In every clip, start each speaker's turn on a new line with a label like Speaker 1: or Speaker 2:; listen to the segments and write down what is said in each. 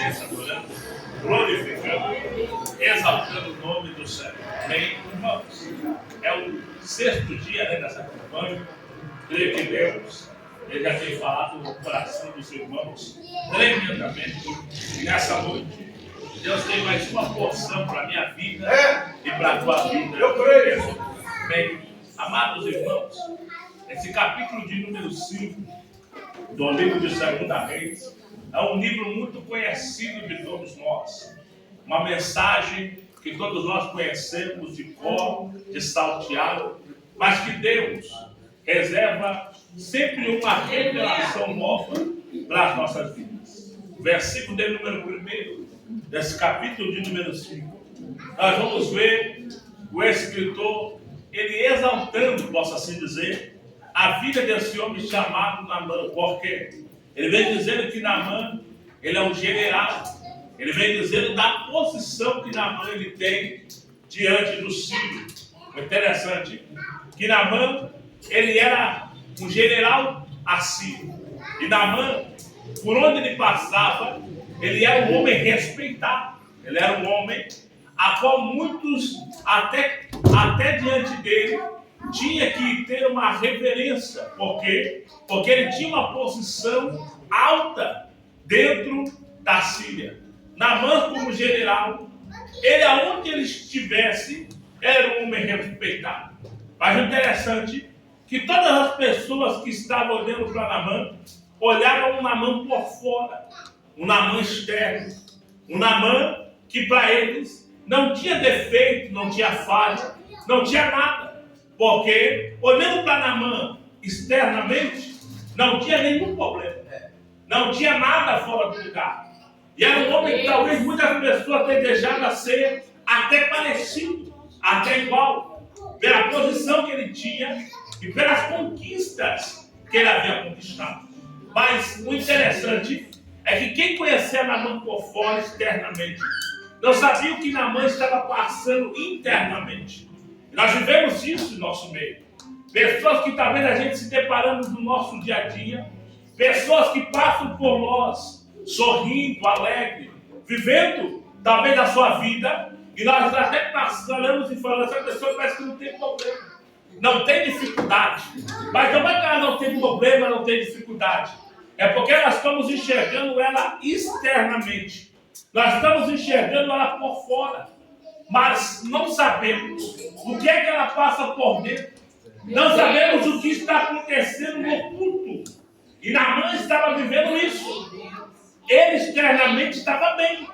Speaker 1: presença, adorando, glorificando, exaltando o nome do Senhor. Amém, irmãos? É o sexto dia dessa campanha. Creio que Deus Ele já tem falado no coração dos irmãos tremendamente. E nessa noite, Deus tem mais uma porção para a minha vida e para a tua vida. Eu creio. Bem, amados irmãos, esse capítulo de número 5 do livro de 2 Reis é um livro muito conhecido de todos nós. Uma mensagem que todos nós conhecemos de cor, de salteado, mas que Deus reserva sempre uma revelação nova para as nossas vidas. O versículo de número 1 desse capítulo de número 5, nós vamos ver o escritor, ele exaltando, posso assim dizer, a vida desse homem chamado Naamã. Por quê? Ele vem dizendo que Naamã, ele é um general. Ele vem dizendo da posição que Naamã ele tem diante do sírio. É interessante que Naamã, ele era um general assírio. E Naamã, por onde ele passava, ele era um homem respeitado. Ele era um homem a qual muitos, até diante dele, tinha que ter uma reverência. Por quê? Porque ele tinha uma posição alta dentro da Síria. Naamã, como general, ele aonde ele estivesse, era um homem respeitado. Mas o interessante é que todas as pessoas que estavam olhando para Naamã, olhavam o Naamã por fora, um Naamã externo, um Naamã que para eles não tinha defeito, não tinha falha, não tinha nada. Porque, olhando para Naamã externamente, não tinha nenhum problema. Não tinha nada fora do lugar. E era um homem que talvez muitas pessoas desejavam ser até parecido, até igual, pela posição que ele tinha e pelas conquistas que ele havia conquistado. Mas o interessante é que quem conhecia Naamã por fora, externamente, não sabia o que Naamã estava passando internamente. Nós vivemos isso no nosso meio. Pessoas que talvez a gente se deparamos no nosso dia a dia, pessoas que passam por nós, sorrindo, alegre, vivendo talvez a sua vida, e nós até passamos e falamos, essa pessoa parece que não tem problema, não tem dificuldade. Mas como é que ela não tem problema, não tem dificuldade? É porque nós estamos enxergando ela externamente, nós estamos enxergando ela por fora, mas não sabemos o que é que ela passa por dentro, não sabemos o que está acontecendo no culto. E Naamã estava vivendo isso. Ele externamente estava bem.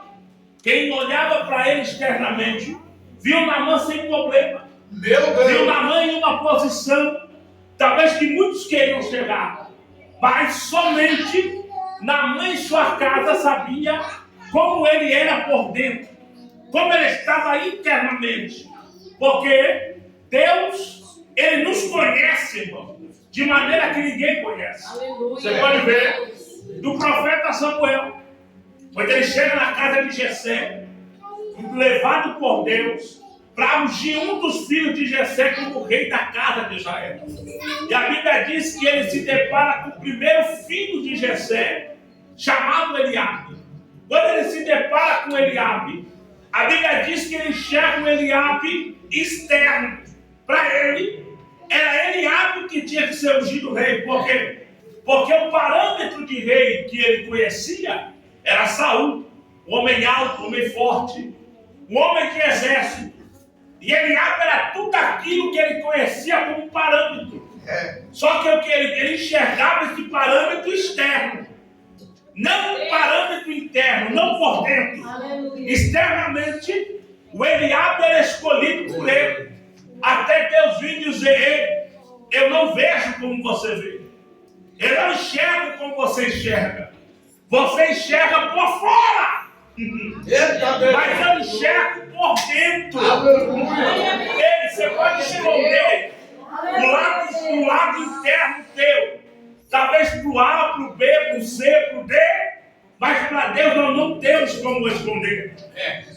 Speaker 1: Quem olhava para ele externamente viu Naamã sem problema. Viu Naamã em uma posição talvez que muitos queriam chegar. Mas somente Naamã em sua casa sabia como ele era por dentro, como ele estava internamente. Porque Deus, ele nos conhece, irmão, de maneira que ninguém conhece. Aleluia. Você pode ver do profeta Samuel, quando ele chega na casa de Jessé, levado por Deus para ungir um dos filhos de Jessé como rei da casa de Israel. E a Bíblia diz que ele se depara com o primeiro filho de Jessé, chamado Eliabe. Quando ele se depara com Eliabe, a Bíblia diz que ele enxerga um Eliabe externo. Para ele, era Eliabe que tinha que ser ungido rei. Por quê? Porque o parâmetro de rei que ele conhecia era Saul, um homem alto, um homem forte, um homem de exército. E Eliabe era tudo aquilo que ele conhecia como parâmetro. Só que o que ele enxergava esse parâmetro externo, não um parâmetro interno, não por dentro. Aleluia. Externamente, o Eliabe era escolhido por ele. Até Deus vir dizer, eu não vejo como você vê. Eu não enxergo como você enxerga. Você enxerga por fora. Mas eu enxergo por dentro. Ele, você pode esconder o lado interno teu. Talvez para o A, para o B, para o C, para o D. Mas para Deus nós não temos como esconder.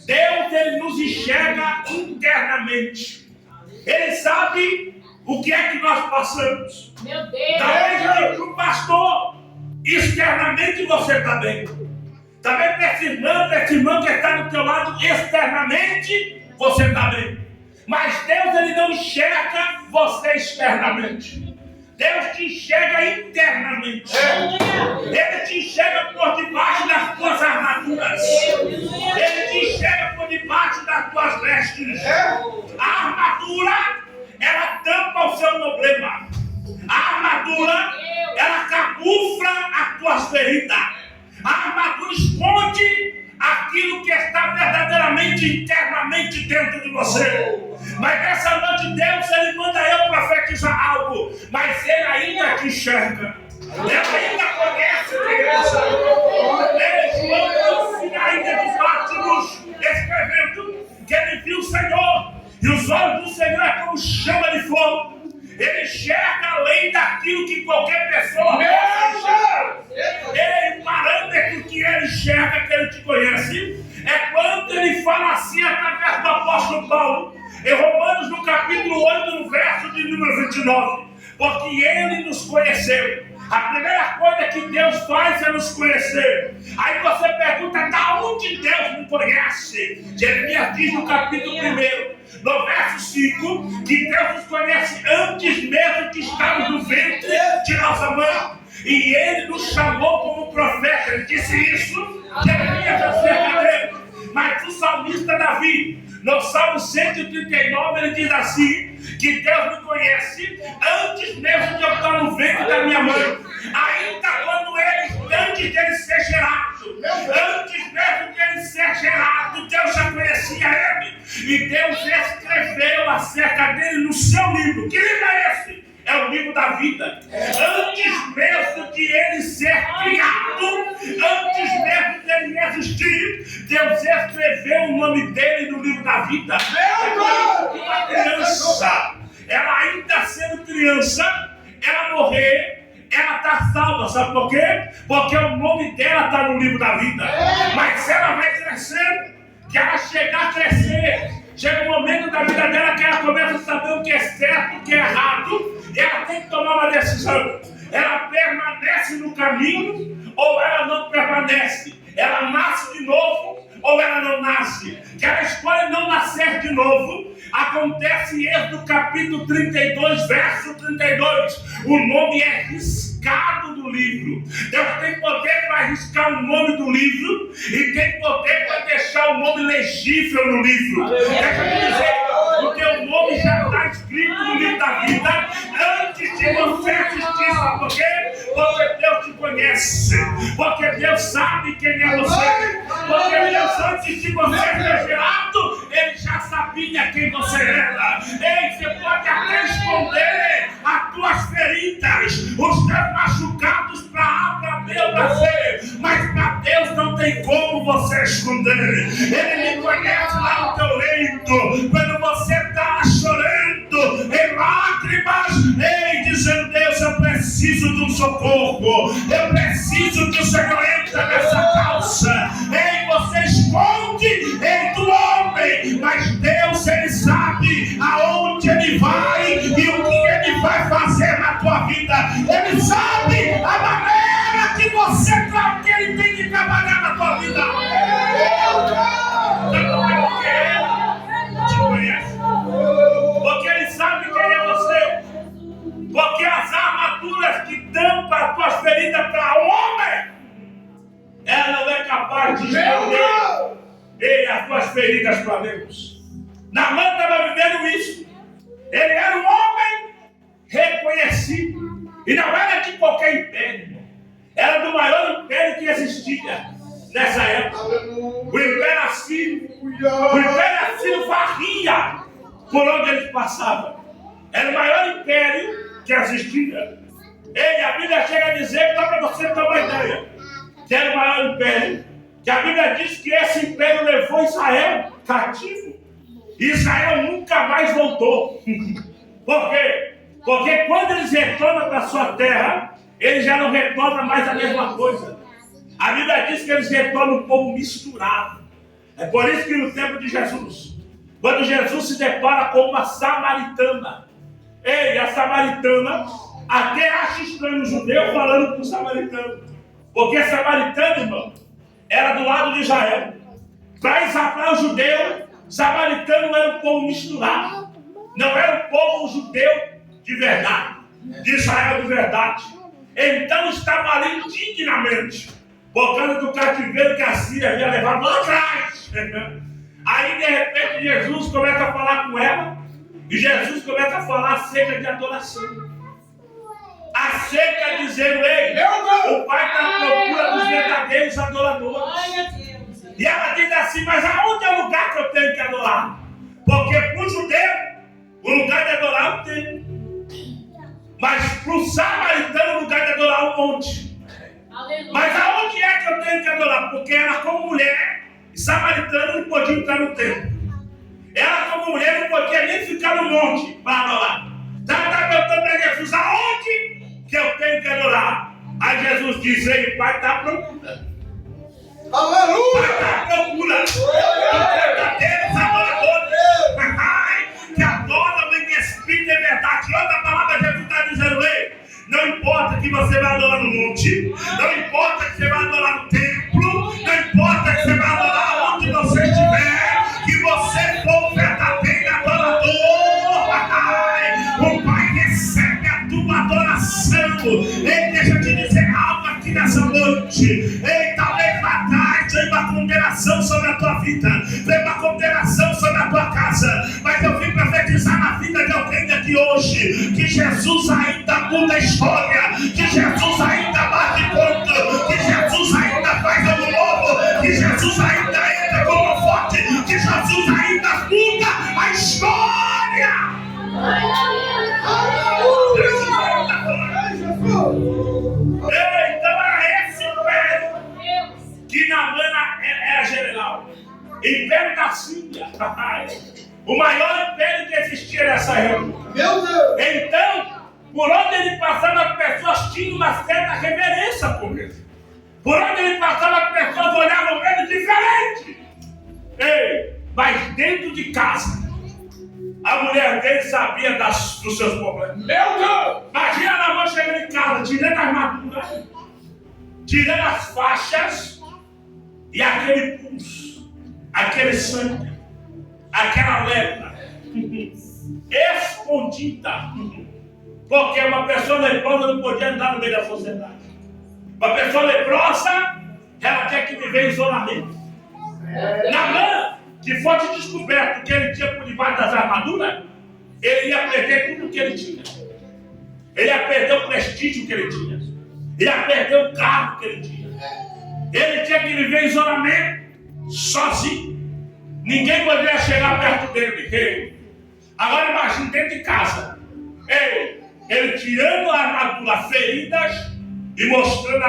Speaker 1: Deus, ele nos enxerga internamente. Ele sabe o que é que nós passamos.
Speaker 2: Meu Deus!
Speaker 1: Talvez para o pastor, externamente você está bem. Também para esse irmão que está do teu lado externamente, você está bem. Mas Deus, ele não enxerga você externamente. Deus te enxerga internamente. Ele te enxerga por debaixo das tuas armaduras. Ele te enxerga por debaixo das tuas vestes. A armadura, ela tampa o seu problema. A armadura, ela camufla as tuas feridas. A armadura esconde aquilo que está verdadeiramente internamente dentro de você. Mas nessa noite Deus, ele manda eu profetizar algo, mas ele ainda te enxerga. Ele ainda conhece a igreja. João ainda de Patmos escrevendo que ele viu o Senhor, e os olhos do Senhor é como chama de fogo. Ele enxerga além daquilo que qualquer pessoa pode enxergar. O parâmetro que ele enxerga, que ele te conhece, é quando ele fala assim através do apóstolo Paulo, em Romanos no capítulo 8, no verso de número 29. Porque ele nos conheceu. A primeira coisa que Deus faz é nos conhecer. Aí você pergunta, da onde Deus me conhece? Jeremias diz no capítulo 1, no verso 5, que Deus nos conhece antes mesmo que estávamos no ventre de nossa mãe. E ele nos chamou como profeta. Ele disse isso, Jeremias acerca dele. Mas o salmista Davi, no Salmo 139, ele diz assim, que Deus me conhece antes mesmo de eu estar no ventre da minha mãe. Ainda quando antes dele ser gerado, antes mesmo de ele ser gerado, Deus já conhecia ele. E Deus escreveu acerca dele no seu livro. Que livro é esse? É o livro da vida. Antes mesmo de ele ser criado, antes mesmo de ele existir, Deus escreveu o nome dele no livro da vida. Uma criança, ela ainda sendo criança, ela morrer, ela está salva. Sabe por quê? Porque o nome dela está no livro da vida. Mas ela vai crescendo, que ela chegar a crescer, chega um momento da vida dela que ela começa a saber o que é certo, o que é errado. Ela tem que tomar uma decisão. Ela permanece no caminho ou ela não permanece. Ela nasce de novo ou ela não nasce. Que ela escolhe não nascer de novo. Acontece em Êxodo capítulo 32, verso 32. O nome é riscado do livro. Deus tem poder para riscar o nome do livro e tem poder para deixar o nome legível no livro. Deixa eu dizer, o teu nome já está escrito no livro da vida antes de você existir. Sabe por quê? Porque Deus te conhece. Porque Deus sabe quem é você. Porque Deus, antes de você ser gerado, Ele já sabia quem você era. Ei, você pode até esconder as tuas feridas, os teus machucados para A, para B ou para C, mas para Deus não tem como você esconder. Ele me conhece lá no teu leito, quando você está chorando em lágrimas, ei, dizendo, Deus, eu preciso de um socorro, eu preciso que o Senhor entre nessa calça. Ei, você esconde em do homem, mas Deus, Ele sabe aonde Ele vai e o que Ele vai fazer na tua vida. Ele sabe a maneira que você que Ele tem que trabalhar na tua vida. Porque Ele te conhece. Porque Ele sabe quem é você. Porque as armaduras que tampam as tuas feridas para o homem, ela não é capaz de esconder as tuas feridas para Deus. Naamã estava vivendo isso. Ele era um homem reconhecido. E não era de qualquer império. Era do maior império que existia nessa época. O Império Assírio. O Império Assírio varria por onde ele passava. Era o maior império que existia. E a Bíblia chega a dizer, só para você ter uma ideia, que era o maior império, que a Bíblia diz que esse império levou Israel cativo. Israel nunca mais voltou. Por quê? Porque quando eles retornam para a sua terra, eles já não retornam mais a mesma coisa. A Bíblia diz que eles retornam um povo misturado. É por isso que no tempo de Jesus, quando Jesus se depara com uma samaritana, ei, a samaritana até acha estranho o judeu falando com o samaritano. Porque samaritano, irmão, era do lado de Israel. Para o judeu, samaritano era um povo misturado. Não era um povo judeu de verdade, de Israel de verdade. Então estava ali indignamente, por causa do cativeiro que a Síria havia levado lá atrás. Aí de repente Jesus começa a falar com ela, e Jesus começa a falar acerca de adoração. Acerca dizendo, ei, o Pai está à procura dos verdadeiros adoradores. E ela diz assim, mas aonde é o lugar que eu tenho que adorar? Porque para o judeu, o lugar de adorar é o templo. Mas para o samaritano, o lugar de adorar é o monte. Mas aonde é que eu tenho que adorar? Porque ela como mulher, e samaritano não podia entrar no templo. Ela como mulher não podia nem ficar no monte para adorar. Então ela está perguntando para Jesus, aonde que eu tenho que adorar? Aí Jesus diz, ei, o Pai está à procura. Aleluia! O Pai está à procura dos verdadeiros adoradores. Que adoram em espírito e verdade. E outra palavra, Jesus está dizendo, ei, não importa que você vai adorar no monte, não importa que você vai adorar no templo, não importa que você vai adorar onde você estiver, que você for um verdadeiro adorador. O Pai recebe a tua adoração. Ei, deixa eu te dizer algo aqui nessa noite. Ei, talvez lá atrás veio uma condenação sobre a tua vida, veio uma condenação sobre a tua casa, mas eu vim profetizar na vida de alguém daqui hoje, que Jesus ainda muda a história, que Jesus ainda bate conta, que Jesus ainda faz algo novo, que Jesus ainda entra como forte, que Jesus ainda muda a história. Então era esse império que Naamã era general, império da Síria, o maior império que existia nessa época. Então, por onde ele passava, as pessoas tinham uma certa reverência por ele. Por onde ele passava, as pessoas olhavam ele diferente. Ei, mas dentro de casa, a mulher dele sabia dos seus problemas. Meu Deus! Imagina Naamã chegando em casa, tirando a armadura, tirando as faixas e aquele pulso, aquele sangue, aquela lepra escondida. Porque uma pessoa leprosa não podia andar no meio da sociedade. Uma pessoa leprosa, ela tinha que viver em isolamento. Naamã, que fosse descoberto que ele tinha por debaixo das armaduras, ele ia perder tudo que ele tinha. Ele ia perder o prestígio que ele tinha. Ele ia perder o cargo que ele tinha. Ele tinha que viver em isolamento, sozinho. Ninguém poderia chegar perto dele. Agora imagine dentro de casa. Ele tirando a armadura, feridas, e mostrando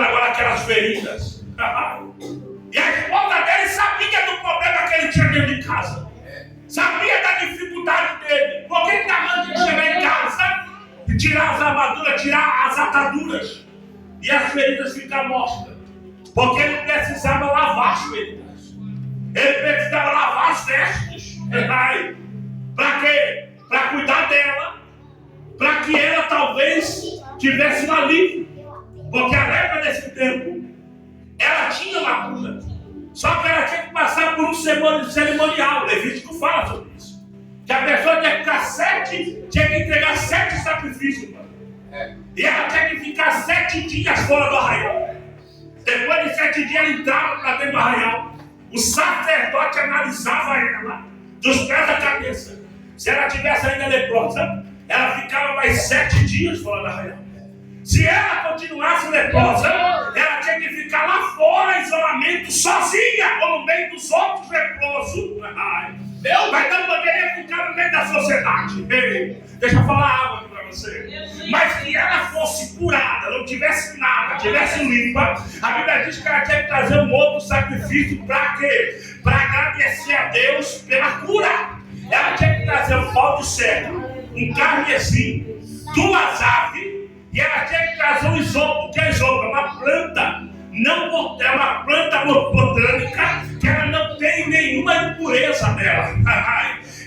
Speaker 1: agora aquelas feridas. E a esposa dele sabia do problema que ele tinha dentro de casa. Sabia da dificuldade dele. Porque ele estava de chegar em casa e tirar as armaduras, tirar as ataduras. E as feridas ficar mostras. Porque ele precisava lavar as feridas. Ele precisava lavar as vestes. Para quê? Para cuidar dela. Para que ela talvez tivesse um alívio. Porque a lepra desse tempo, ela tinha uma cura. Só que ela tinha que passar por um cerimonial. O Levítico fala sobre isso. Que a pessoa tinha que entregar 7 sacrifícios. E ela tinha que ficar 7 dias fora do arraial. Depois de 7 dias ela entrava para dentro do arraial. O sacerdote analisava ela dos pés à cabeça. Se ela tivesse ainda leprosa, ela ficava mais 7 dias fora do arraial. Se ela continuasse leprosa, ela tinha que ficar lá fora em isolamento, sozinha, ou no meio dos outros leprosos. Mas não poderia ficar no meio da sociedade. Ei, deixa eu falar algo aqui para você. Mas que ela fosse curada, não tivesse nada, tivesse limpa, a Bíblia diz que ela tinha que trazer um outro sacrifício para quê? Para agradecer a Deus pela cura. Ela tinha que trazer um pau de cedro, um carmesim, 2 aves. E ela tinha que trazer um isopo. O que é isopo? É uma planta, é uma planta botânica que ela não tem nenhuma impureza nela.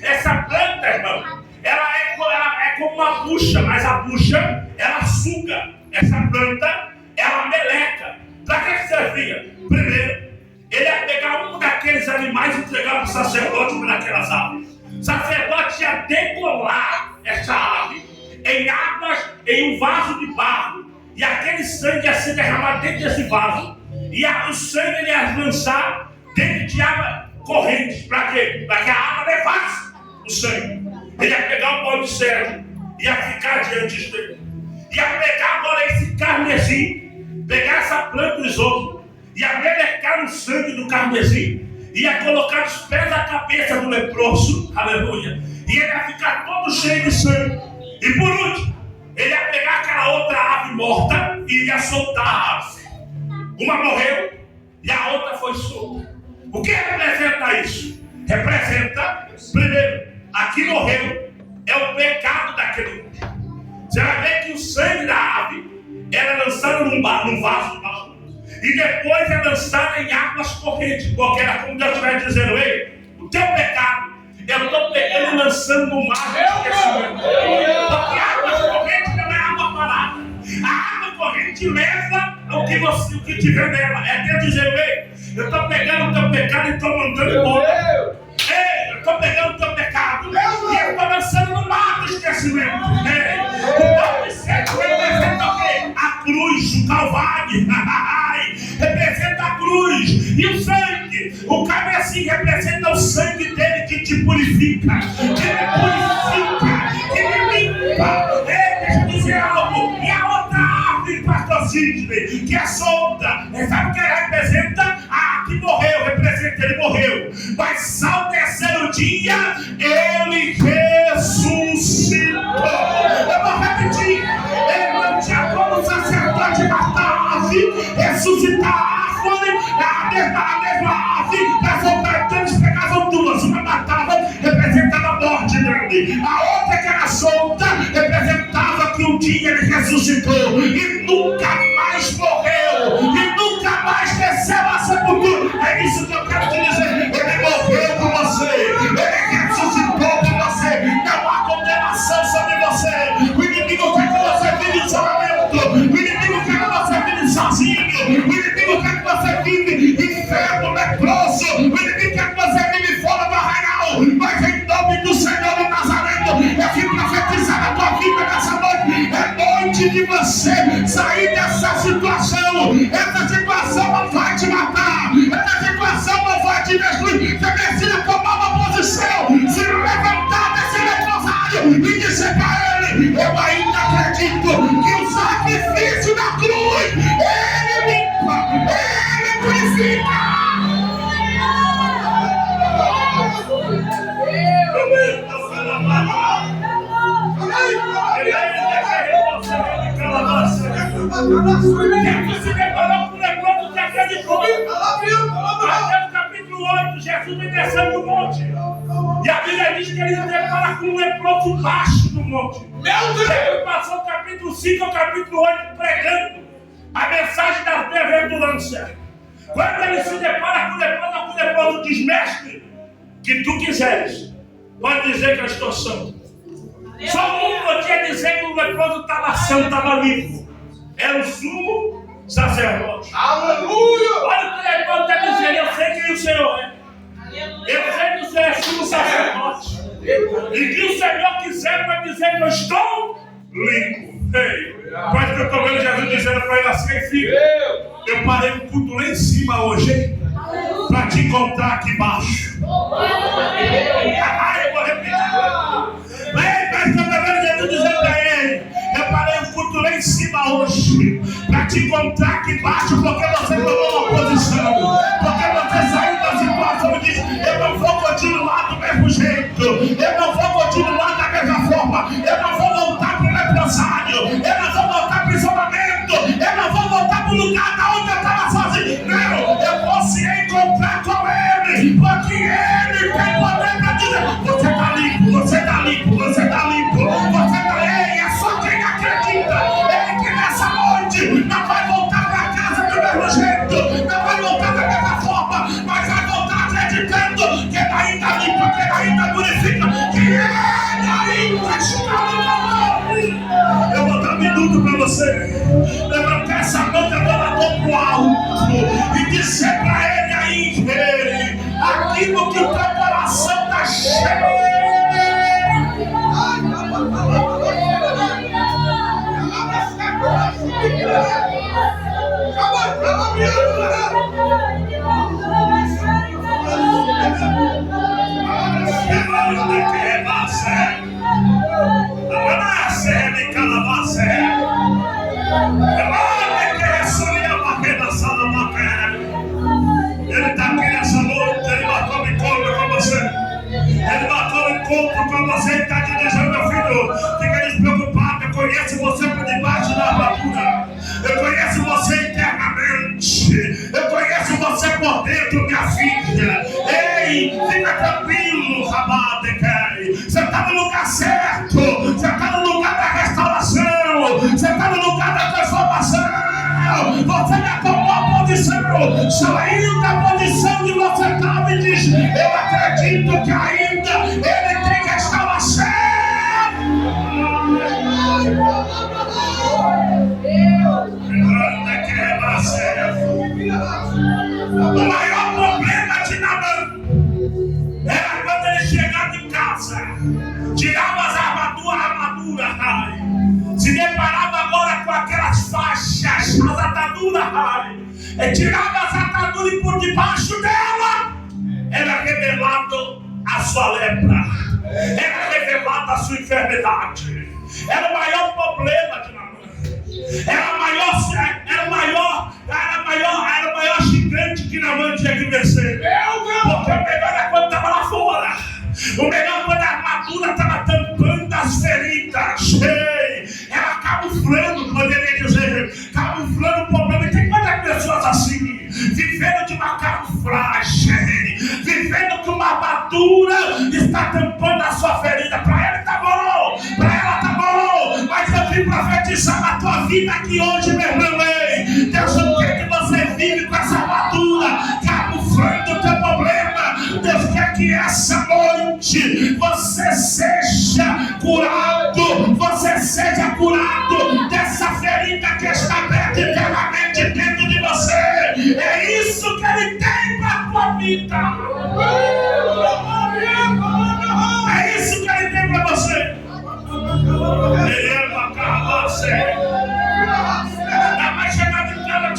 Speaker 1: Essa planta, irmão, ela é como uma bucha, mas a bucha, ela suga. Essa planta, ela meleca. Para que servia? sacerdote por aquelas aves. O sacerdote ia decolar essa ave em águas, em um vaso de barro. E aquele sangue ia ser derramado dentro desse vaso. E o sangue ele ia lançar dentro de água corrente. Para quê? Para que a água levasse o sangue. Ele ia pegar o pó de cedro, ia ficar diante dele. Ia pegar agora esse carmesim, pegar essa planta do isopo, ia melecar o sangue do carmesim, ia colocar os pés da cabeça do leproso, aleluia, e ele ia ficar todo cheio de sangue. E por último, ele ia pegar aquela outra ave morta e ia soltar a ave. Uma morreu e a outra foi solta. O que representa isso? Representa, primeiro, a que morreu é o pecado daquele homem. Você vai ver que o sangue da ave era lançado num vaso de barro. E depois é lançado em águas correntes. Porque era como Deus estivesse dizendo: ei, o teu pecado, eu estou pegando e lançando no mar de esquecimento. Porque águas correntes não é água parada. A água corrente leva o que tiver nela. É Deus dizendo: ei, eu estou pegando o teu pecado e estou mandando embora. Ei, eu estou pegando o teu pecado e eu estou lançando no mar do esquecimento. O pão de cedro representa o quê? A cruz, o Calvário. Representa a cruz. E o sangue, o carmesim representa o sangue dele que te purifica, que me purifica, que me limpa. Deixa eu dizer algo. E a outra árvore, pastor Sidney, que é solta, sabe o que ela representa? Que morreu, representa, ele morreu. Mas ao terceiro dia, ele ressuscitou. Eu vou repetir. Ele não tinha como o sacerdote matar a ave, ressuscitar a árvore, a mesma ave, para soltar. Então eles pegavam duas. Uma matava, representava a morte dele. A outra que era solta, representava que um dia ele ressuscitou. E nunca mais morreu. E nunca mais desceu a sepultura. É isso que eu quero te dizer. Ele morreu por você. Ele ressuscitou por você. Não há condenação sobre você. O inimigo quer que você vive em isolamento. O inimigo quer que você vive sozinho. O inimigo quer que você vive enfermo, leproso. O inimigo quer que você vive fora do arraial. Mas em nome do Senhor do Nazareno, eu vim profetizar na tua vida nessa noite. É noite de você sair dessa situação. Essa situação não vai te matar. Essa situação não vai te destruir. Você precisa tomar uma posição, se levantar desse leprosário e dizer para ele: eu ainda acredito que o sacrifício da cruz, ele limpa, ele purifica. Se deparou com o leproso que acreditou. Até o capítulo 8, Jesus vem descendo do monte. E a Bíblia diz que ele se depara com um leproso baixo do monte. Ele passou o capítulo 5 ao capítulo 8 pregando a mensagem da bem-aventurança. Quando ele se depara com o leproso diz: mestre, que tu quiseres, pode dizer que eu estou santo. Só um podia dizer que o leproso estava santo, estava limpo. Era o sumo sacerdote.
Speaker 2: Aleluia!
Speaker 1: Olha o que o leproso está dizendo: eu sei quem o Senhor é. Eu sei que o Senhor é sumo sacerdote. E que o Senhor quiser para dizer que eu estou limpo. Ei, quase que eu estou vendo Jesus dizendo para ele assim: filho, eu parei um culto lá em cima hoje, hein? Para te encontrar aqui embaixo. Eu vou repetir. Ei, mas que eu estou vendo Jesus dizendo para ele: eu parei um culto lá em cima hoje para te encontrar aqui embaixo, porque você tomou uma posição, porque você saiu da situação e disse: eu não vou continuar do mesmo jeito, eu não vou continuar da mesma forma, eu não vou voltar para o leprosário, eu não vou voltar para o isolamento, eu não vou voltar para o lugar da onde eu estava sozinho. Não, eu vou se encontrar com ele, porque ele tem poder para dizer: você está limpo, você está limpo, você está limpo, você está. Ei, é só quem acredita. Ele que nessa noite não vai voltar para casa do mesmo jeito, não vai voltar da mesma forma, mas vai voltar acreditando que ele ainda limpa, que ele ainda purifica, que ele ainda está limpo. Eu vou dar um minuto para você levantar essa mão, levantar para o alto e dizer para ele aí: aquilo que o teu falando com você e está te dizendo, meu filho, fica despreocupado, eu conheço você por debaixo da armadura. Eu conheço você internamente. Eu conheço você por dentro, minha filha. Ei, fica tranquilo, Rabadekai. Você está no lugar certo. Você está no lugar da restauração. Você está no lugar da transformação. Você já tomou a posição. Saiu da posição que você estava e diz, eu acredito que ainda ele tem restauração. O maior problema de Naamã era quando ele chegava em casa, tirava as armaduras, se deparava agora com aquelas faixas, as ataduras, tirava as ataduras e por debaixo dela era revelado a sua lepra, era revelada a sua enfermidade. Era o maior problema de Naamã. Era o maior gigante que Naamã tinha que vencer. Porque o melhor era quando estava lá fora. O melhor quando a armadura estava tampando as feridas. Era camuflando, poderia dizer, camuflando o problema. E tem quantas pessoas assim, vivendo de uma camuflagem, vivendo que uma armadura está tampando a sua ferida. Para ele está bom, para ela está bom, mas eu vim profetizar na tua vida aqui hoje, meu irmão. Deus não quer que você vive com essa armadura camuflando o teu problema. Deus quer que essa noite você seja curado, dessa ferida que está aberta eternamente dentro de você. É isso que ele tem para a tua vida. É isso que ele tem para você. Mas chegava em casa,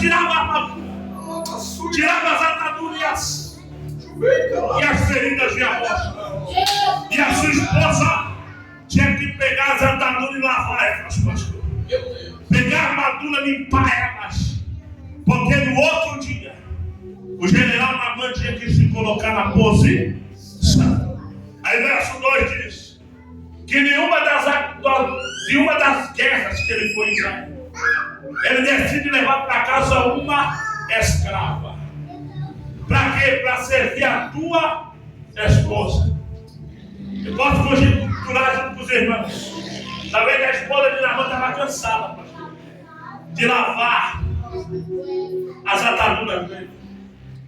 Speaker 1: tirava as ataduras e as feridas de amor. E a sua esposa tinha que pegar as ataduras e lavar elas, pastor. Pegar a armadura e limpar elas. Porque no outro dia, o general Naamã tinha que se colocar na posição. Aí verso 2 diz que nenhuma das guerras que ele foi em Israel, ele decide levar para casa uma escrava. Para quê? Para servir a tua esposa. Eu posso conjecturar junto com os irmãos. Talvez a esposa de Naamã estava cansada, pastor, de lavar as ataduras dele.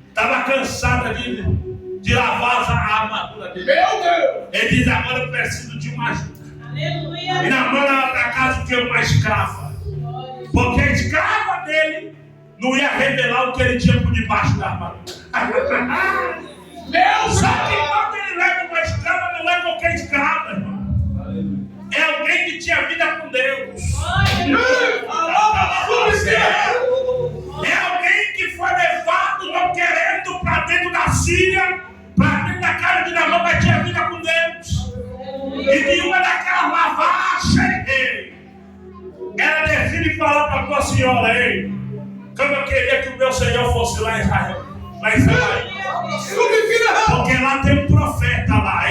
Speaker 1: Estava cansada de lavar a armadura dele. Meu Deus! Ele diz, agora eu preciso de uma ajuda. Aleluia. E Naamã leva para casa o que? Uma escrava. Porque a escrava dele não ia revelar o que ele tinha por debaixo da armadura. Só que quando ele leva uma escrava, não é qualquer escrava, irmão. É alguém que tinha vida com Deus. É alguém que foi levado não querendo para dentro da Síria, para dentro da casa de Naamã, mas tinha vida com Deus. E de uma daquelas lavagens, ela decide falar para a tua senhora, como eu queria que o meu Senhor fosse lá em Israel. Porque lá tem um profeta lá,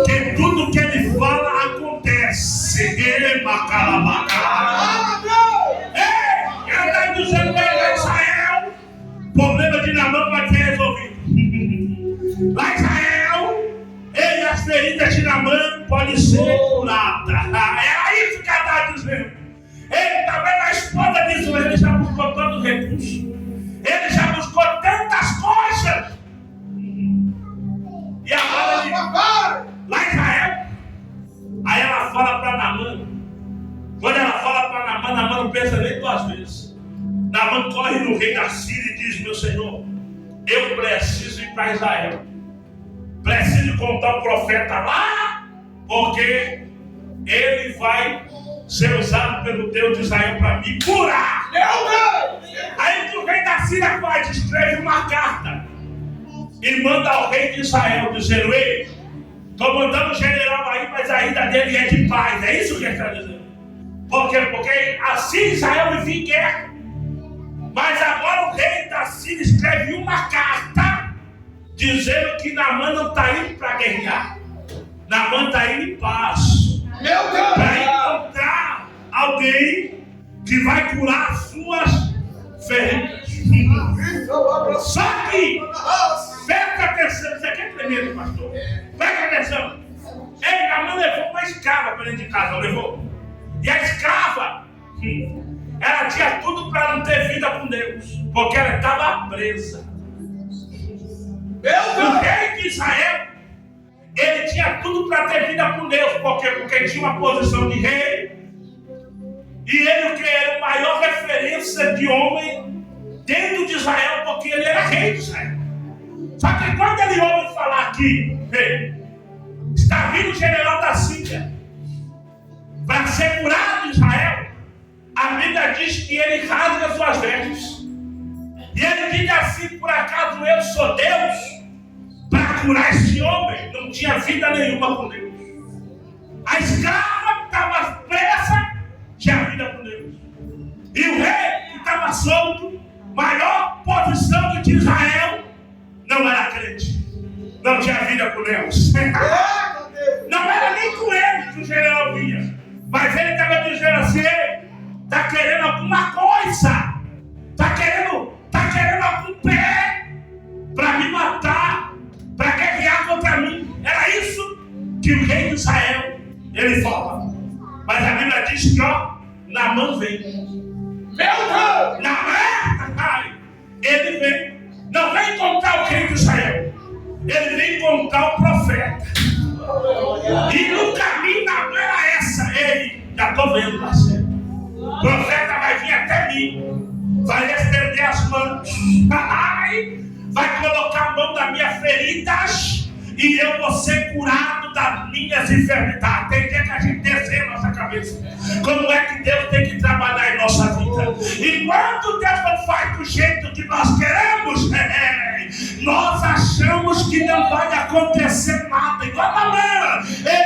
Speaker 1: que tudo que ele fala acontece. Ela está dizendo lá em Israel, o problema de Naamã vai ser resolvido. Lá em Israel, as feridas de Naamã podem ser curadas. É isso que ela está dizendo. Ele também, a esposa de Israel, ele já buscou tantos recursos. Ele já buscou tantas coisas. E agora ele, lá em Israel, aí ela fala para Naamã. Quando ela fala para Naamã, Naamã não pensa nem duas vezes. Naamã corre no rei da Síria e diz, meu senhor, eu preciso ir para Israel. Preciso contar o profeta lá, porque ele vai ser usado pelo Deus de Israel para me curar. Aí o rei da Síria faz, escreve uma carta e manda ao rei de Israel, dizendo, ei, estou mandando o general aí, mas a ida dele é de paz. É isso que ele está dizendo. Por quê? Porque assim Israel vivia em guerra. Mas agora o rei da Síria escreve uma carta dizendo que Naamã não está indo para guerrear. Naamã está indo em paz.
Speaker 2: Meu Deus!
Speaker 1: Para encontrar alguém que vai curar as suas feridas. Só que, presta atenção, isso aqui é tremendo, pastor. Presta atenção. Ei, Naamã levou uma escrava para dentro de casa, não levou? E a escrava, ela tinha tudo para não ter vida com Deus, porque ela estava presa. O rei de Israel, ele tinha tudo para ter vida com Deus, porque tinha uma posição de rei, e ele que era a maior referência de homem dentro de Israel, porque ele era rei de Israel. Só que quando ele ouve falar que está vindo o general da Síria para ser curado de Israel, a Bíblia diz que ele rasga suas vestes. E ele diz assim: por acaso eu sou Deus para curar esse homem? Não tinha vida nenhuma com Deus. A escrava estava presa, tinha vida com Deus. E o rei que estava solto, maior posição de Israel, não era crente. Não tinha vida com Deus. Não era nem com ele que o general vinha. Mas ele estava dizendo assim: está querendo alguma coisa. Está querendo algum pé para me matar, para guerrear contra mim. Era isso que o rei de Israel, ele fala. Mas a Bíblia diz que, Naamã vem. Meu Deus! Naamã, ele vem. Não vem encontrar o rei de Israel. Ele vem encontrar o profeta. E no caminho Naamã era essa. Ei, já estou vendo, parceiro. O profeta vai vir até mim, vai estender as mãos, vai colocar a mão nas minhas feridas e eu vou ser curado das minhas enfermidades. Tem dia que a gente descer nossa cabeça. Como é que Deus tem que trabalhar em nossa vida? E quando Deus não faz do jeito que nós queremos, nós achamos que não vai acontecer nada. Igual a Naamã,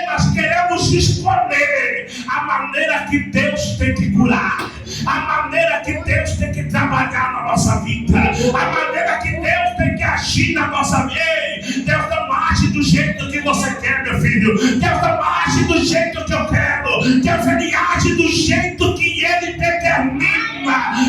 Speaker 1: nós queremos escolher a maneira que Deus tem que curar, a maneira que Deus tem que trabalhar na nossa vida, a maneira que Deus tem que agir na nossa vida. Deus não age do jeito que você quer, meu filho. Deus não age do jeito que eu quero. Deus ele age do jeito que ele determina.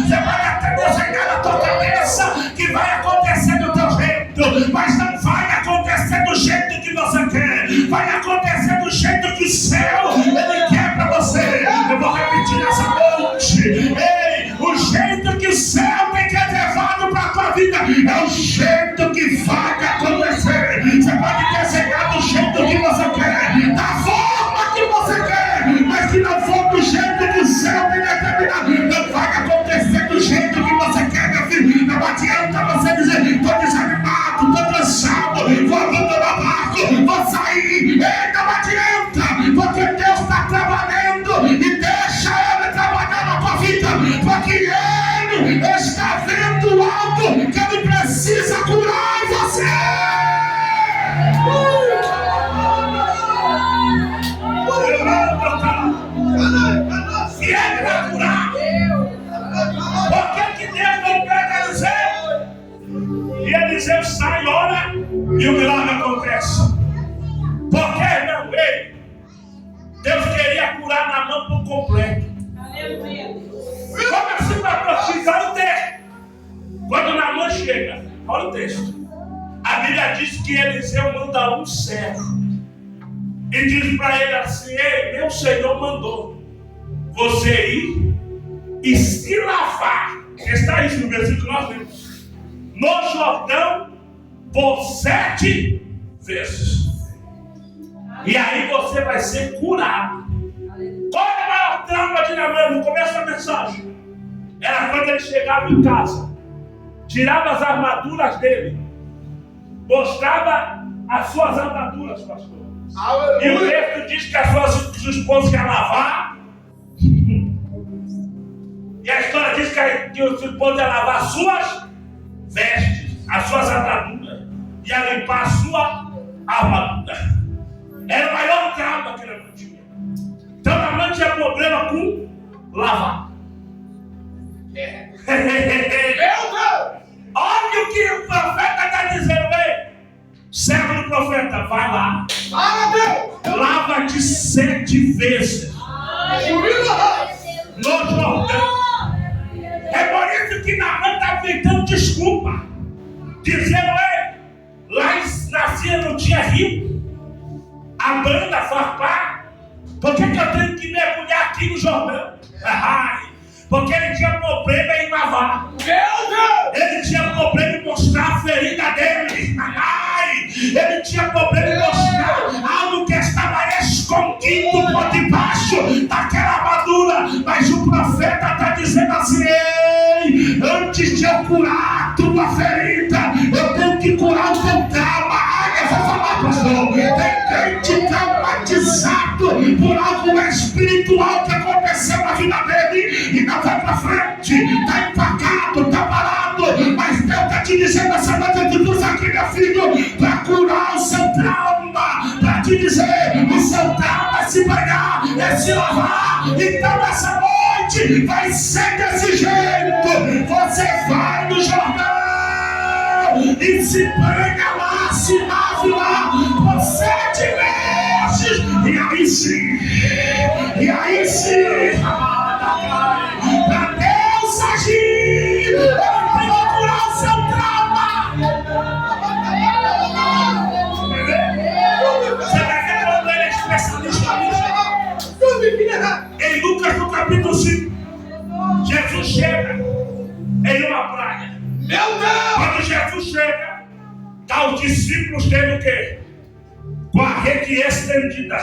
Speaker 1: Você pode até desenhar na tua cabeça que vai acontecer do teu jeito, mas não vai acontecer do jeito que você quer. Vai acontecer do jeito que o céu ele quer para você. Eu vou repetir nessa noite. Ei, o jeito que o céu tem que levado para a tua vida é o jeito que vai acontecer. Você pode desenhar do jeito que você quer, da forma que você quer, mas que não for do jeito que o céu tem determinado, não vai acontecer do jeito que você quer, meu filho. Não adianta você dizer: estou desanimado, estou cansado, vou abandonar o barco, vou sair. Não adianta, porque Deus está trabalhando e deixa Ele trabalhar na tua vida, porque Ele está vendo algo que Ele precisa curar em você. Se Ele vai curar, por que Deus não pega Eliseu? E Eliseu sai, ora, e o milagre acontece. Por que não? Ei, Deus queria curar Naamã por completo. Como assim para precisar o texto? Quando Naamã chega, olha o texto. A Bíblia diz que Eliseu manda um servo e diz para ele assim: ei, meu Senhor mandou você ir e se lavar. Está isso no versículo 9, no Jordão por 7 vezes. E aí você vai ser curado. Qual é o maior trauma de Naamã? No começo da mensagem era quando ele chegava em casa, tirava as armaduras dele, mostrava as suas armaduras, pastor. E o texto diz que a sua esposa ia lavar. E a história diz que o seu esposo ia lavar as suas vestes, as suas armaduras, ia limpar a sua armadura. Era o maior trauma que ele tinha. Então Naamã tinha problema com lavar. Olha o que o profeta está dizendo, servo do profeta, vai lá. lava-te 7 vezes no Jordão. É por isso que Naamã está inventando desculpa, dizendo: lá na Síria não tinha rio, a banda farpar, por que eu tenho que mergulhar aqui no Jordão? Porque ele tinha problema em lavar, ele tinha problema em mostrar a ferida dele, ele tinha problema em mostrar algo que estava escondido por debaixo daquela armadura. Mas o profeta está dizendo assim: ei, antes de eu curar a tua ferida, eu tenho que curar o teu trauma. Eu vou falar, pastor, tem crente traumatizado por algo espiritual que aconteceu na vida dele e não vai para frente, está empacado, está parado. Mas Deus está te dizendo essa noite que tu aqui, meu filho, para curar o seu trauma, para te dizer: o seu trauma é se banhar, é se lavar. Então essa noite vai ser desse jeito. Você vai no Jordão e se banha lá, se lave lá por 7 vezes. E aí sim, para Deus agir, eu tenho que curar o seu trauma. Você vai ver quando ele é especialista nisso. Em Lucas, no capítulo 5, Jesus chega em uma praia. Meu Deus! Quando Jesus chega, está os discípulos tendo o quê? Com a rede estendida,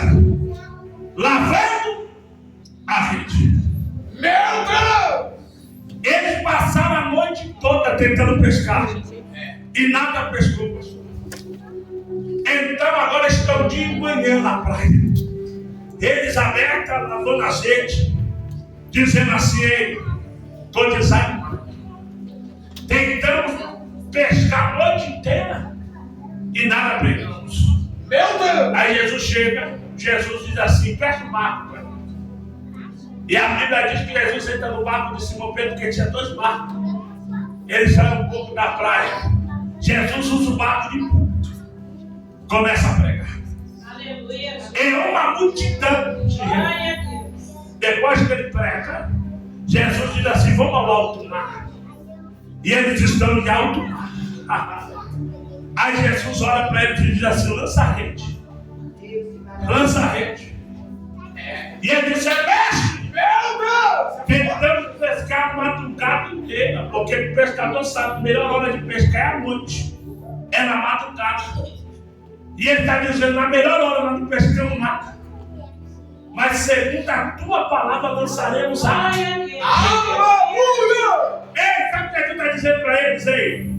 Speaker 1: lavando a rede. Meu Deus! Eles passaram a noite toda tentando pescar e nada pescou, pastor. Então agora estão de manhã na praia. Eles alertam, lavando a rede, dizendo assim: ei, estou desanimado. Tentamos pescar a noite inteira e nada pegamos. Meu Deus! Aí Jesus chega, Jesus diz assim: presta o barco para mim. E a Bíblia diz que Jesus entra no barco de Simão Pedro, porque tinha 2 barcos. Ele sai um pouco da praia. Jesus usa o barco de púlpito, começa a pregar. Aleluia. Em uma multidão de gente. Depois que ele prega, Jesus diz assim: vamos ao alto mar. E eles estão em alto mar. Aí Jesus olha para eles e diz assim: lança a rede. Lança a rede. E ele disse: mestre, meu Deus! Tentamos pescar a madrugada inteira, porque o pescador sabe que a melhor hora de pescar é à noite, é na madrugada. E ele está dizendo: na melhor hora nós não pescamos nada, mas segundo a tua palavra lançaremos a rede. Aleluia! Ei, sabe o que tu está dizendo para eles aí?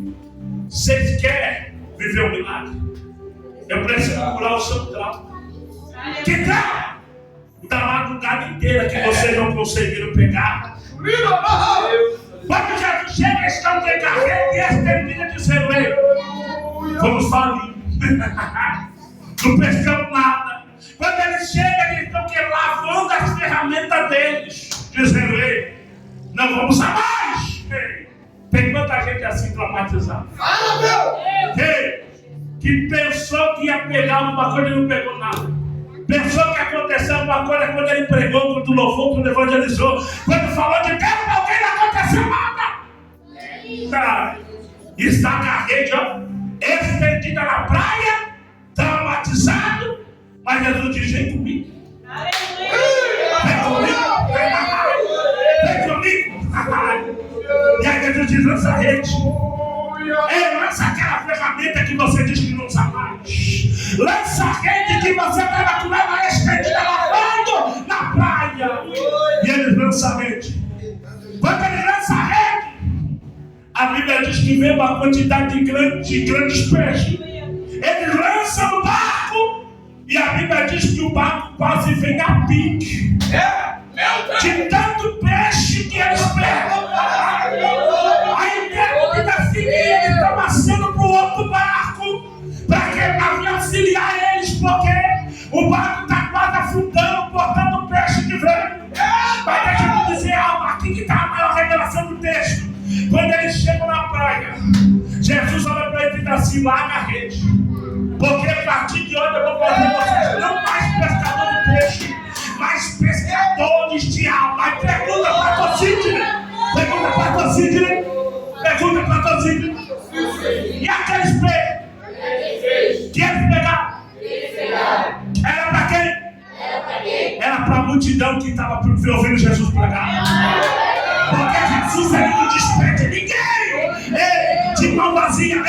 Speaker 1: Vocês querem viver um milagre? Eu preciso curar o seu trauma. Que trauma? Da madrugada inteira que vocês não conseguiram pegar. Quando Jesus chega, estão de carreira e estendida dizendo: ei, vamos falir. Não pescamos nada. Quando eles chegam, eles estão lavando as ferramentas deles, dizendo: ei, não vamos a mais. Ei, tem tanta gente assim traumatizada. Ei, que pensou que ia pegar uma coisa e não pegou nada. Pensou que aconteceu uma coisa quando ele pregou, quando louvou, quando evangelizou. Quando falou de Deus, alguém não aconteceu nada. Está com a rede, estendida na praia, traumatizado, mas Jesus diz: vem comigo. Vem comigo. Vem comigo. E aí Jesus diz: lança a rede. Lança aquela ferramenta que você diz que não usa mais. Lança a rede que você estava com ela estendida lavando na praia. E eles lançam a rede. Quando eles lançam a rede, a Bíblia diz que vem uma quantidade de grandes peixes. Eles lançam no barco e a Bíblia diz que o barco quase vem a pique. De tanto peixe que eles pegam. Aí dentro que está seguindo, eles estão passando para o outro barco para auxiliar eles, porque o barco está quase afundando, botando o peixe de vez. Mas deixa eu dizer algo aqui que está a maior revelação do texto. Quando eles chegam na praia, Jesus olha para ele e diz assim: larga a rede, porque a partir de hoje eu vou fazer vocês não mais pescador de peixe, mas pescadores de alma. Aí pergunta para a Sidney. Pergunta para a Sidney. Pergunta para a Sidney. E aqueles peixes que eles pegaram? Era para quem? Era para a multidão que estava ouvindo Jesus pregar. Porque Jesus ele não despede ninguém de mão vazia.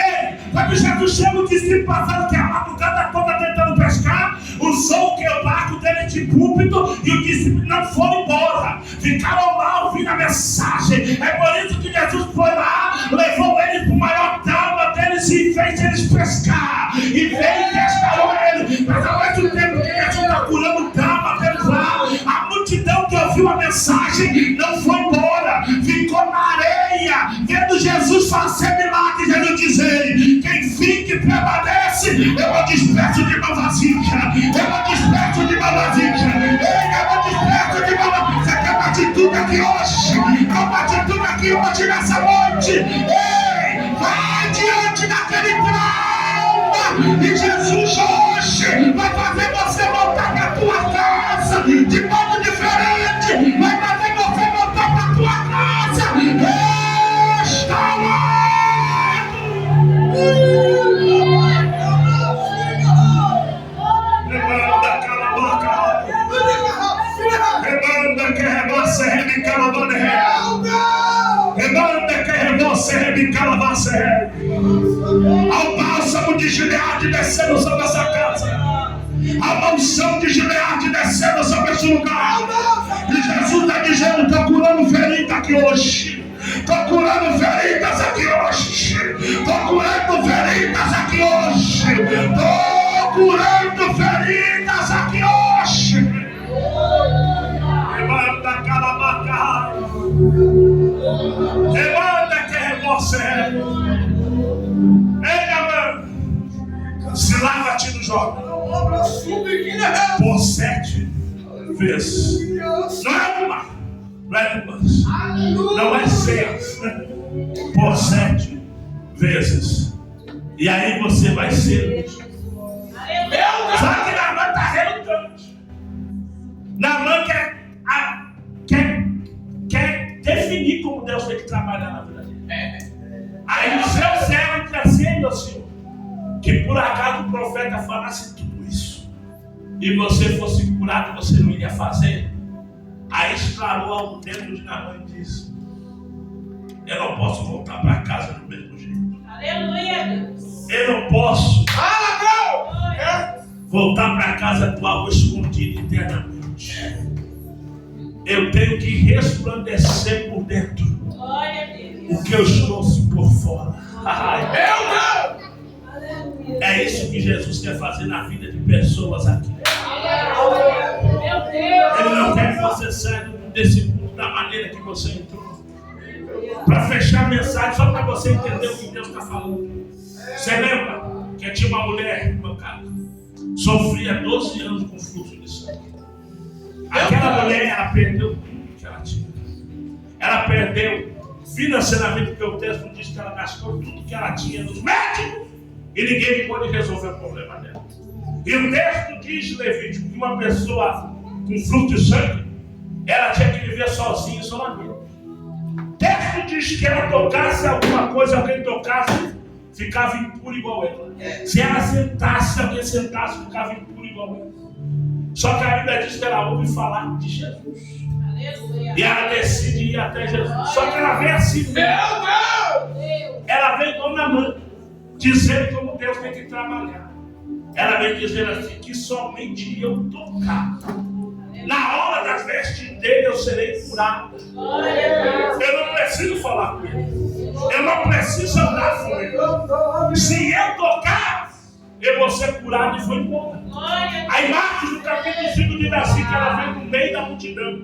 Speaker 1: Quando Jesus chega, o discípulo passando que a madrugada toda tentando pescar, usou o barco dele de púlpito e o discípulo não foi embora. Ficaram lá ouvindo a mensagem. É por isso que Jesus foi lá, levou eles para o maior dama deles e fez eles pescar. E veio e pescaram eles. Mas ao mesmo tempo que Jesus está curando dama deles lá, a multidão que ouviu a mensagem não foi embora. Ficou na areia, vendo Jesus fazer milagres. Jesus dizendo: quem fica e permanece, eu o despeço de mão vazia. Eu o despeço de mão vazia. Eu o despeço de mão vazia. Você quer uma atitude aqui hoje? Quer uma atitude aqui hoje nessa noite? Ei, vai diante daquele trauma. E Jesus hoje vai fazer você voltar para a tua casa de modo diferente. Vai fazer você voltar para a tua casa. Restaurado. Rebanda calabaca. Rebanda que reboça rebicalabane. Rebanda que reboça rebicalabase. Ao bálsamo de Gileade descendo sobre essa casa. A unção de Gileade descendo sobre esse lugar. E Jesus está dizendo: estou curando ferida aqui hoje. Estou curando feridas aqui hoje. Estou curando feridas aqui hoje. Estou curando feridas aqui hoje. Levanta calabaca. Levanta que é você. Ei, amor. Se lava-te no Jordão por 7 vezes. Não é uma, não é duas, não é 6, por 7 vezes. E aí você vai ser. Só que Naamã está relutante. Naamã quer definir como Deus tem que trabalhar na vida dele. Aí o seu servo diz assim: meu senhor, que por acaso o profeta falasse tudo isso e você fosse curado, você não iria fazer? Aí estralou algo dentro de Naamã e disse: eu não posso voltar para casa do mesmo jeito. Aleluia. Eu não posso voltar para casa do algo escondido eternamente. Eu tenho que resplandecer por dentro o que eu trouxe por fora. É isso que Jesus quer fazer na vida de pessoas aqui. Ele não quer que você saia desse mundo da maneira que você entrou. Para fechar a mensagem, só para você entender o que Deus está falando. Você lembra que tinha uma mulher, meu cara, sofria 12 anos com fluxo de sangue. Aquela mulher, ela perdeu tudo que ela tinha. Ela perdeu financeiramente, porque o texto diz que ela gastou tudo que ela tinha nos médicos e ninguém pôde resolver o problema dela. E o texto diz, Levítico, que uma pessoa com fluxo de sangue, ela tinha que viver sozinha, isolamento. O texto diz que ela tocasse alguma coisa, alguém tocasse, ficava impuro igual ela. Se ela sentasse, alguém sentasse, ficava impuro igual ela. Só que a Bíblia diz que ela ouve falar de Jesus. Aleluia. E ela decide ir até Jesus. Só que ela vem assim, meu Deus! Ela vem como Naamã, dizendo como Deus tem que trabalhar. Ela vem dizendo assim, que somente eu tocar, na hora das vestes dele eu serei curado. Eu não preciso falar com ele. Eu não preciso andar com ele. Se eu tocar, eu vou ser curado e vou embora. Aí Marcos, no capítulo 5, diz assim, que ela vem no meio da multidão.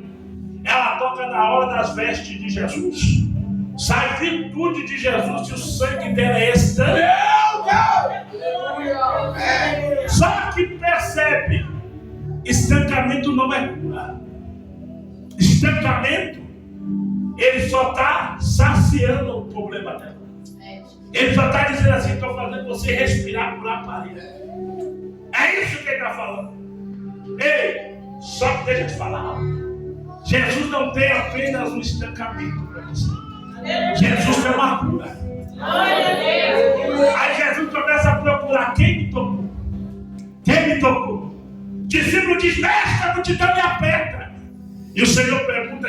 Speaker 1: Ela toca na hora das vestes de Jesus. Sai virtude de Jesus e o sangue dela é instantâneo. Só que percebe, estancamento não é cura. Estancamento, ele só está saciando o problema dela. Ele só está dizendo assim, estou fazendo você respirar por aparelho. É isso que ele está falando. Ei, só que deixa eu te falar algo. Jesus não tem apenas um estancamento para você. Jesus tem uma cura. Aí Jesus começa a procurar quem me tocou. Quem me tocou? O discípulo diz: mestre, a multidão me aperta. E o Senhor pergunta: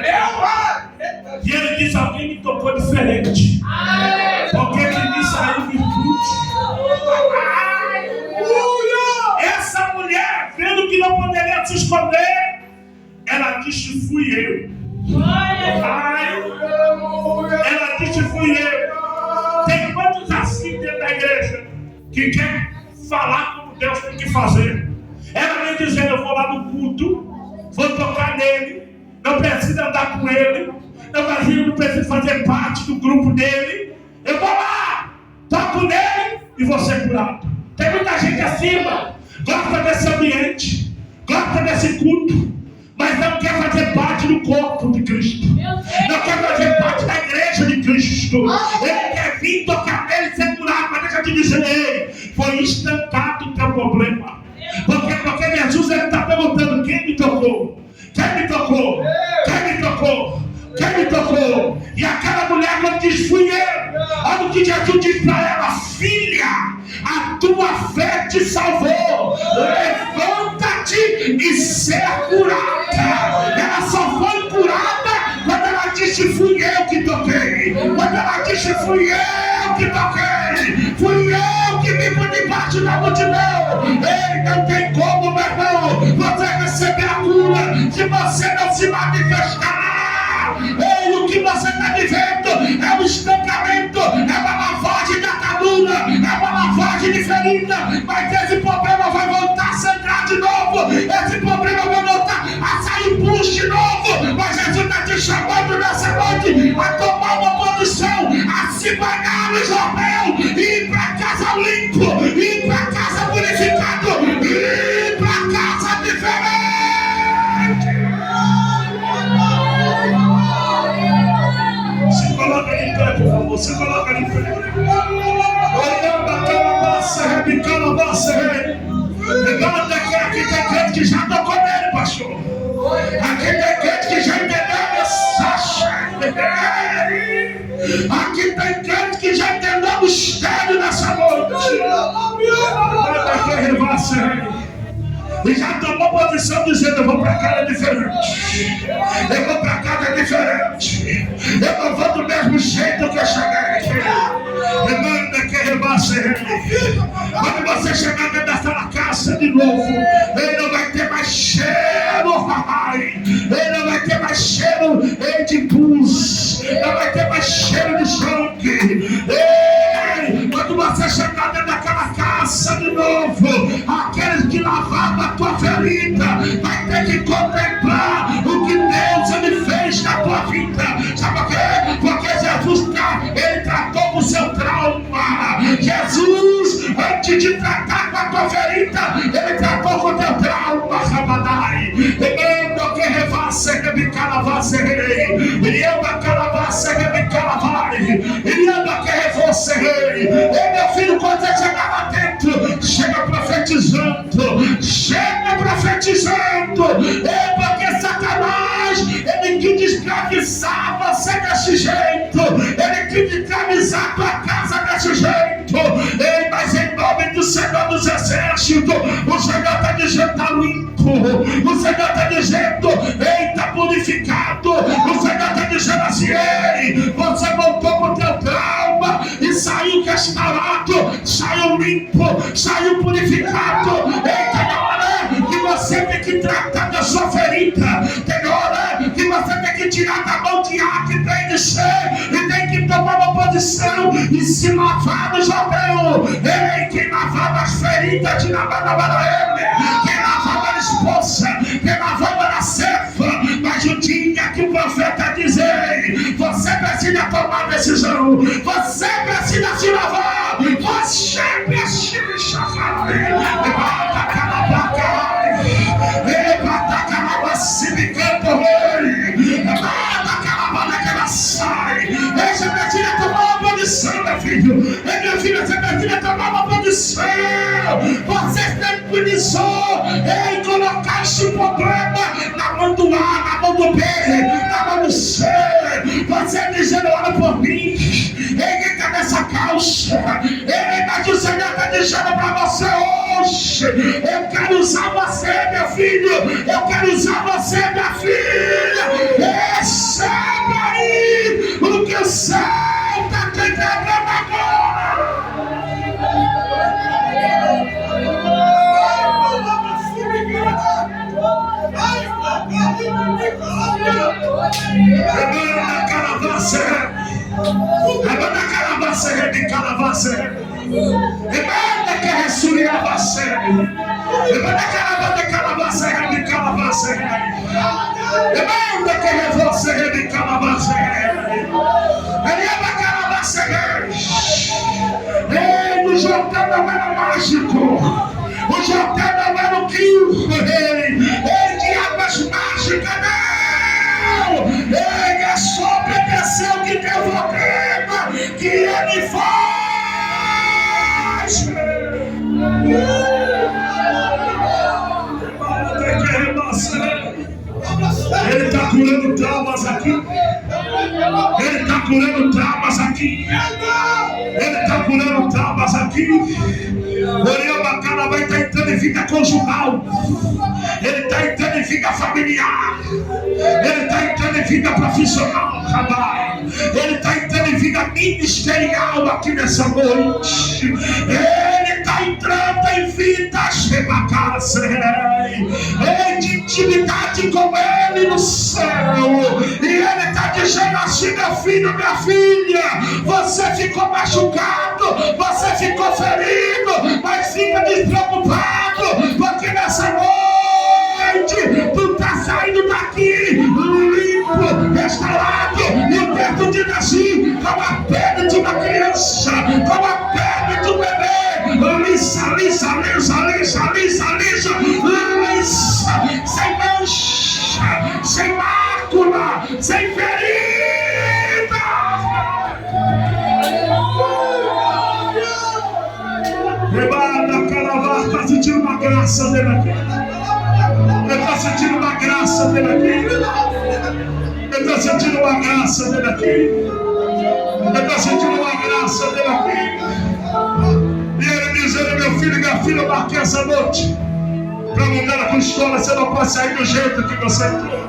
Speaker 1: e ele diz: alguém me tocou diferente. Porque que me saiu virtude. Essa mulher, vendo que não poderia se esconder, ela disse: fui eu. Ela disse: fui eu. Tem quantos assim dentro da igreja que quer falar como Deus tem que fazer? Ela vem dizendo: eu vou lá no culto, vou tocar nele, não precisa andar com ele, não precisa fazer parte do grupo dele. Eu vou lá, toco nele e vou ser curado. Tem muita gente acima, gosta desse ambiente, gosta desse culto, mas não quer fazer parte do corpo de Cristo. Não quer fazer parte da igreja de Cristo. Ele quer vir tocar nele e ser curado. Mas deixa eu te dizer, ei, foi estancado o teu problema. Porque Jesus está perguntando: quem me tocou? Quem me tocou? Quem me tocou? Quem me tocou? E aquela mulher quando diz: fui eu. Olha o que Jesus diz para ela: filha, a tua fé te salvou. Levanta-te e ser curada. Ela só foi curada quando ela disse: fui eu que toquei. Quando ela disse: fui eu que toquei. Fui eu que me pus debaixo da multidão. Ei, não tem como, meu irmão, você receber a cura se você não se manifestar. Ei, o que você está vivendo é um estancamento, é uma lavagem da cadura, é uma lavagem de ferida. Mas esse problema vai voltar a sangrar de novo. Esse problema vai voltar a sair pus de novo. Mas Jesus está te chamando nessa noite a tomar uma posição, a se banhar no Jordão, ir para casa limpo, ir para casa purificado, ir para casa diferente. Se coloca de pé, por favor. Se coloca de pé. Levanta aqui, tem crente que já tocou nele, pastor. Aqui tem crente que já entendeu a aqui tem crente que já entendeu o mistério nessa noite. E já tomou posição dizendo: eu vou para casa diferente. Eu vou para casa diferente. Eu não vou do mesmo jeito que eu cheguei. Quando você chegar dentro dessa casa de novo, ele não vai ter mais cheiro. Ele não vai ter mais cheiro de pus. Não vai ter mais cheiro de sangue. Quando você chegar dentro daquela casa de novo, aqueles que lavaram a tua ferida vai ter que contemplar o que Deus ele fez na tua vida. Sabe por quê? Porque Jesus ele tratou com o seu trauma. Jesus, antes de tratar com a tua ferida, ele tratou com o teu trauma. Rabadai, remendo que revasse, rebicalavasse, rei, rienda calavasse, rebicalavai, rienda que revasse, rei. Ei, meu filho, quando você chegar lá dentro, chega profetizando, chega profetizando. Ei, porque Satanás, ele quis escravizar você desse jeito, ele quis escravizar a tua casa desse jeito. Ei, mas em nome do Senhor dos Exércitos, o Senhor está dizendo: está limpo. O Senhor está dizendo: ei, está purificado. O Senhor está dizendo assim: ei, você voltou para o teu trauma e saiu restaurado, saiu limpo, saiu purificado. Ei, tem hora que você tem que tratar da sua ferida. Tem hora que você tem que tirar da mão de ar que tem de ser e tem que tomar uma posição e se lavar no Jordão. Ei, quem lavava as feridas de Nabanabarele, quem lavava a esposa, quem lavava a serva. Mas o dia que o profeta diz: ei, você precisa tomar decisão, você precisa se lavar, você precisa se lavar. Levanta a calabaca, levanta a calabaca, se me canta o rei, levanta a calabaca que ela sai. Você precisa tomar uma posição, meu filho. Minha filha, você precisa tomar uma posição. Você temporizou em colocar esse
Speaker 2: do bem, amadurecer. Você dizendo, olha por mim, erguei nessa calça. Mas o Senhor está dizendo para você hoje: eu quero usar você, meu filho. Eu quero usar você, minha filha. Receba aí o que o céu está te entregando agora. Rebana caravassa, de caravassa. Rebana que ressuria você. Rebana caravassa, de caravassa. Rebana que revoce, de caravassa. Rebana caravassa. Ei, o Jordão não era mágico. O Jordão não era o rio. Ei, de águas mágicas, não. Ele é só obedecer o que Deus ordena, que Ele faz. Ele está curando traumas aqui. Ele está curando traumas aqui. Ele está curando traumas aqui. O bacana vai estar entrando em vida conjugal. Ele está entrando em vida familiar. Ele está entrando em vida profissional. Ele está entrando em vida ministerial aqui nessa noite. Ele está entrando em vida de intimidade com Ele no céu. E Ele está dizendo assim: meu filho, minha filha, você ficou machucado, você ficou ferido, mas fica despreocupado, porque nessa noite tu está saindo daqui limpo, restaurado, liberto de nascer, como a pele de uma criança, como a pele de um bebê. Lisa, lisa, lisa, lisa, lisa, lisa, lisa, sem mancha, sem mácula, sem ferida. Rebada, Calavar, está sentindo uma graça dele aqui. Ele está sentindo uma graça dele aqui. Ele está sentindo uma graça dele aqui. Ele está sentindo uma graça dele aqui. E ele dizendo: meu filho e minha filha, eu marquei essa noite para mudar a tua história. Você não pode sair do jeito que você entrou.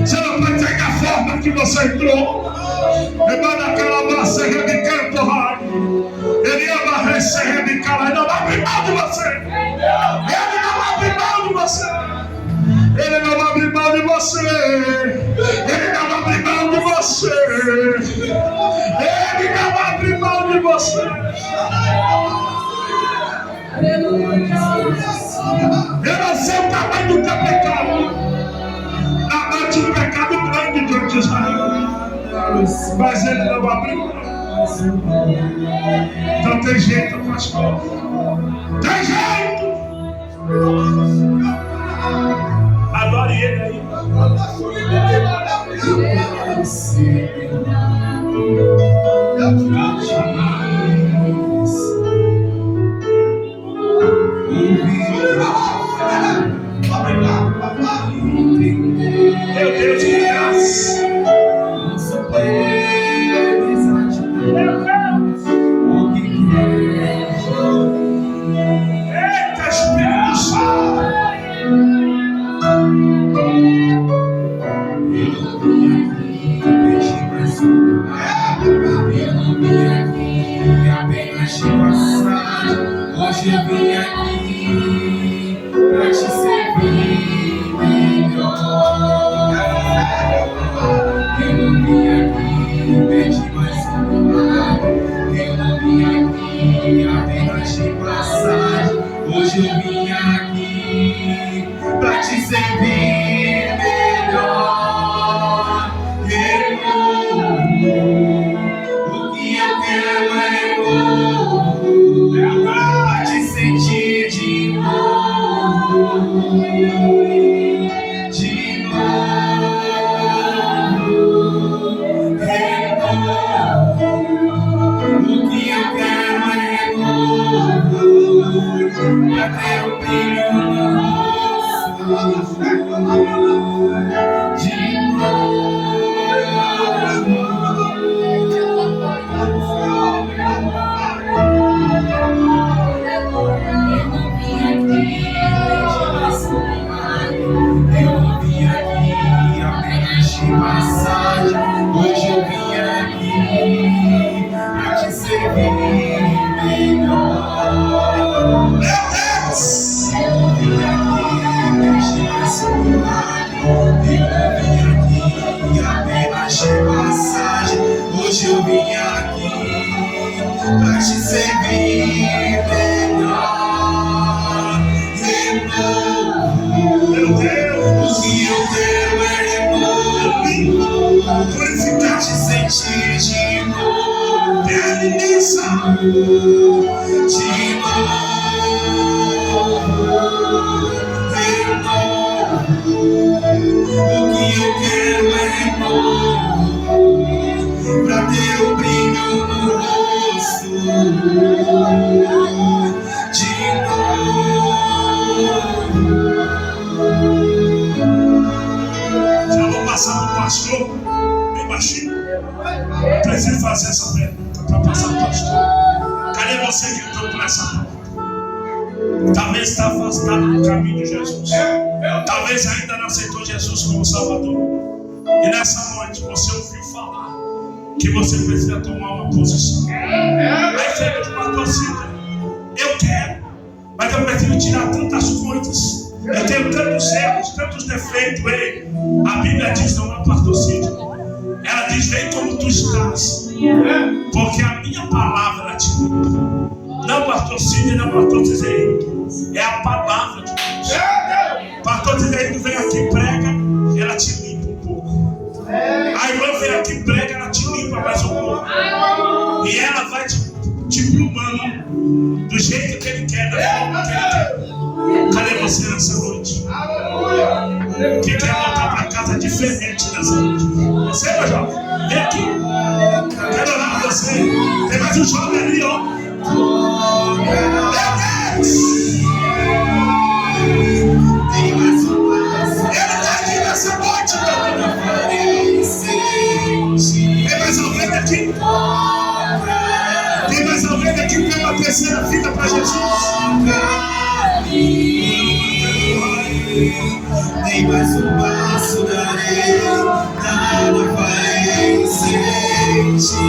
Speaker 2: Você não pode sair da forma que você entrou. Rebana Calabaça, Rebicanto Raio. Ele ama receber de cara. Ele não vai abrir mão de você. Ele não vai abrir mão de você. Ele não vai abrir mão de você. Ele não vai abrir mão de você. Ele não vai abrir mão de você. Eu não sei o tamanho do teu pecado. Abate um pecado grande diante de Israel. Mas ele não vai abrir mão. Então tem jeito, pastor. Tem jeito. Adore ele aí. Meu Deus, que graça. Eita, Espírito Santo.
Speaker 3: Hoje eu vim aqui pra te servir melhor. Eu não vim aqui pedir mais um milagre. Eu não vim aqui apenas de passagem. Hoje eu vim aqui pra te servir melhor. O que eu quero é te sentir de novo, de novo, o que eu quero é novo, pra ter o brilho no rosto, de sentir de novo.
Speaker 2: Terra imensa.
Speaker 3: De novo. O que eu quero é renovo, pra ter o brilho no rosto. De novo.
Speaker 2: Já vou passar pro pastor, bem baixinho. Preciso fazer essa pergunta para passar pro pastor. Cadê você que entrou por essa porta? Talvez está afastado do caminho de Jesus. Talvez ainda não aceitou Jesus como Salvador. E nessa noite você ouviu falar que você precisa tomar uma posição. Aí chega de uma torcida. Eu quero, mas eu preciso tirar tantas coisas. Eu tenho tantos erros, tantos defeitos. Ei, a Bíblia diz: não há partorcídio. Ela diz: vem como tu estás, porque a minha palavra te limpa. Não pastor Cid, não pastor Cizeiro. É a palavra de Deus. Pastor Cizeiro vem aqui e prega, ela te limpa um pouco. A irmã vem aqui e prega, ela te limpa mais um pouco. E ela vai te plumando do jeito que ele quer, da forma que ele quer. Cadê você nessa noite? Que quer voltar para casa diferente nessa noite? Você, meu jovem, vem aqui. Quero orar por você. Tem mais um jovem ali, ó.
Speaker 3: Tem mais um passo.
Speaker 2: Ele está aqui nessa noite, meu irmão. Tem mais alguém aqui? Tem mais alguém aqui que tem uma terceira vida para Jesus?
Speaker 3: Nem mais um passo darei, nada vai sentir.